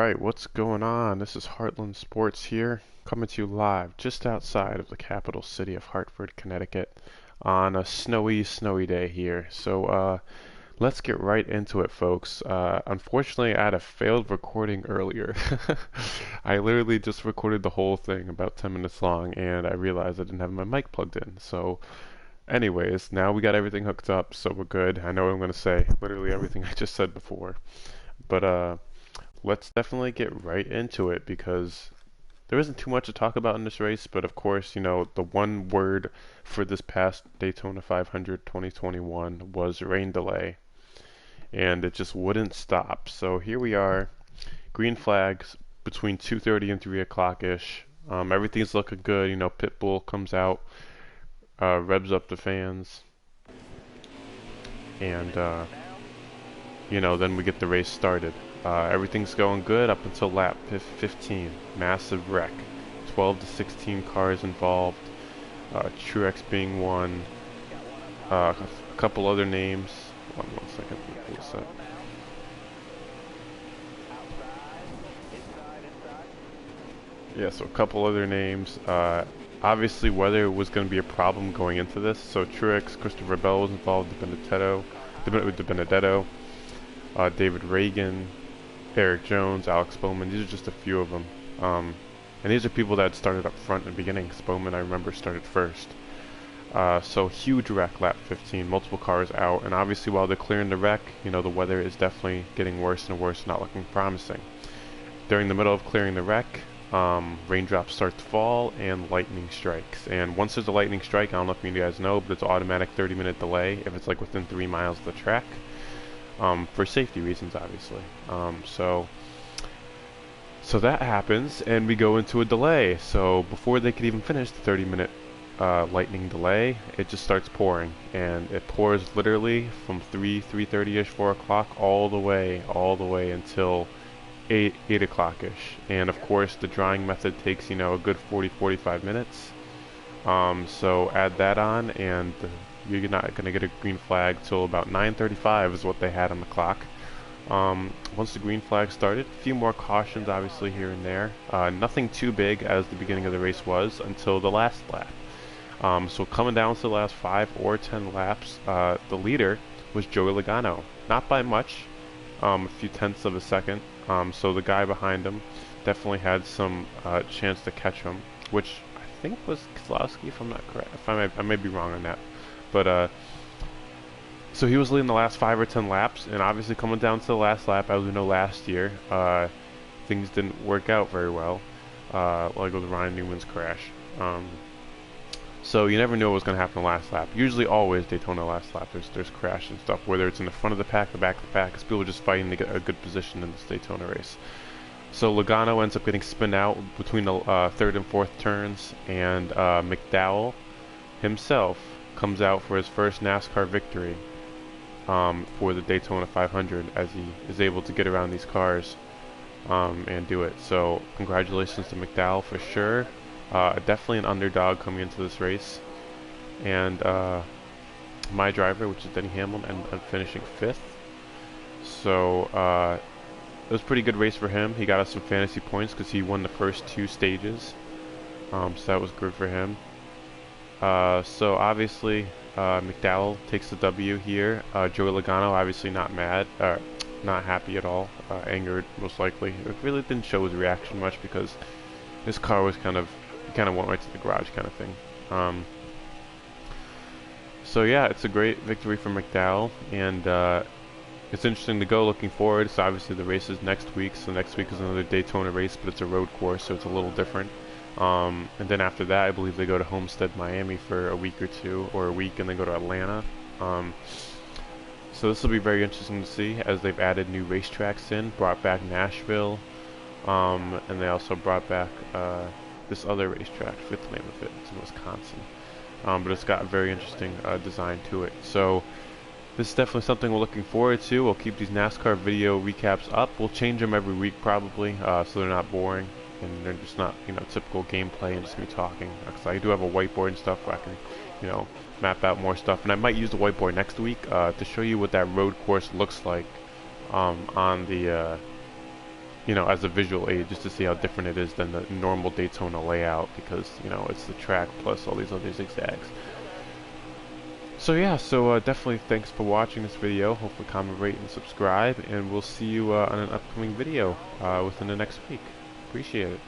Alright, what's going on? This is Heartland Sports here, coming to you live just outside of the capital city of Hartford, Connecticut, on a snowy day here. So, let's get right into it, folks. Unfortunately, I had a failed recording earlier. I literally just recorded the whole thing about 10 minutes long, and I realized I didn't have my mic plugged in. So, anyways, now we got everything hooked up, so we're good. I know what I'm going to say, literally everything I just said before. But, let's definitely get right into it because there isn't too much to talk about in this race, but of course, the one word for this past Daytona 500 2021 was rain delay, and it just wouldn't stop. So here we are, green flags between 2:30 and 3 o'clock ish. Everything's looking good. Pitbull comes out, revs up the fans, and then we get the race started. Everything's going good up until lap 15. Massive wreck. 12 to 16 cars involved. Truex being one. A couple other names. One second. Let me pull this up. Yeah, so a couple other names. Obviously, weather was going to be a problem going into this. So Truex, Christopher Bell was involved. De Benedetto, David Reagan, Eric Jones, Alex Bowman. These are just a few of them. And these are people that started up front in the beginning. Bowman, I remember, started first. So huge wreck, lap 15, multiple cars out. And obviously while they're clearing the wreck, the weather is definitely getting worse and worse, not looking promising. During the middle of clearing the wreck, raindrops start to fall and lightning strikes. And once there's a lightning strike, I don't know if you guys know, but it's an automatic 30-minute delay if it's like within 3 miles of the track. For safety reasons, obviously. So that happens, and we go into a delay. So before they could even finish the 30-minute lightning delay, it just starts pouring, and it pours literally from 3:30ish, 4 o'clock, all the way until 8 o'clock-ish. And of course, the drying method takes a good 40-45 minutes. So add that on, and you're not going to get a green flag till about 9:35 is what they had on the clock. Once the green flag started, a few more cautions obviously here and there. Nothing too big as the beginning of the race was until the last lap. So coming down to the last 5 or 10 laps, the leader was Joey Logano. Not by much, a few tenths of a second. So the guy behind him definitely had some chance to catch him, which I think was Keselowski, if I'm not correct. I may be wrong on that. But so he was leading the last 5 or 10 laps, and obviously coming down to the last lap, as we know last year, things didn't work out very well, like with Ryan Newman's crash. So you never knew what was going to happen in the last lap. Usually, always Daytona last lap, there's crash and stuff, whether it's in the front of the pack, the back of the pack, because people are just fighting to get a good position in this Daytona race. So Logano ends up getting spun out between the third and fourth turns, and McDowell himself comes out for his first NASCAR victory for the Daytona 500 as he is able to get around these cars and do it. So congratulations to McDowell for sure. Definitely an underdog coming into this race. And my driver, which is Denny Hamlin, ended up finishing 5th. So it was a pretty good race for him. He got us some fantasy points because he won the first 2 stages. So that was good for him. So obviously McDowell takes the W here. Joey Logano obviously not mad, not happy at all, angered most likely. It really didn't show his reaction much because his car was kind of went right to the garage kind of thing. So yeah, it's a great victory for McDowell, and it's interesting to go looking forward. So obviously the race is next week, so next week is another Daytona race, but it's a road course, so it's a little different. And then after that, I believe they go to Homestead, Miami for a week or two, or a week, and then go to Atlanta. So this will be very interesting to see as they've added new racetracks in, brought back Nashville, and they also brought back this other racetrack. I forget the name of it. It's in Wisconsin, but it's got a very interesting design to it. So this is definitely something we're looking forward to. We'll keep these NASCAR video recaps up. We'll change them every week probably, so they're not boring. And they're just not, typical gameplay and just me talking. Because I do have a whiteboard and stuff where I can, map out more stuff. And I might use the whiteboard next week to show you what that road course looks like on the you know, as a visual aid, just to see how different it is than the normal Daytona layout, because, you know, it's the track plus all these other zigzags. So yeah, definitely thanks for watching this video. Hopefully comment, rate, and subscribe, and we'll see you on an upcoming video within the next week. Appreciate it.